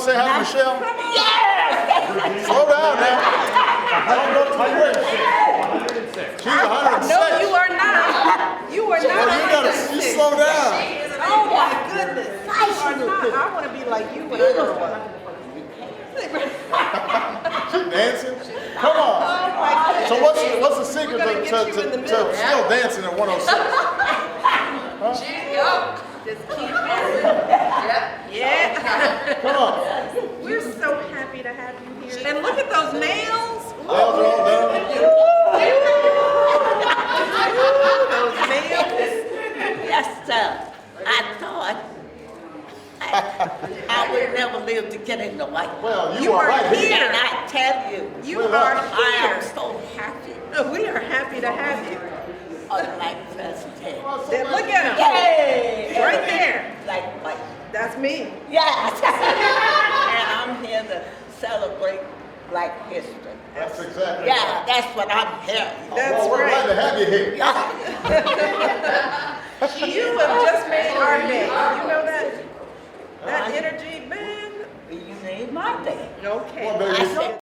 to say hi to Michelle? Yes! Slow down now. I don't know if you're She's 106. No, you are not. You are not. You slow down. Oh my goodness. You are not. I want to be like you when I grow up. She dancing? Come on. Oh my goodness. So what's the secret to still dancing at 106? Huh? Just keep moving. Yeah. Come on. We're so happy to have you here. And look at those nails. Nails are all done. Those nails. Yes, sir. I thought I would never live to get in the White House. Well, You are right here. here. And I tell you, You Well, are I am here. so happy. We are happy to have you. Unlike President. Then look at him. Yay! Right there. Like, That's me. yes. And I'm here to celebrate Black history. That's exactly Yeah, right. that's what I'm here. That's Well, we're glad right. to have you here. You have just made our day. You know that? That energy, man. You made my day. Okay. Well, baby. I said,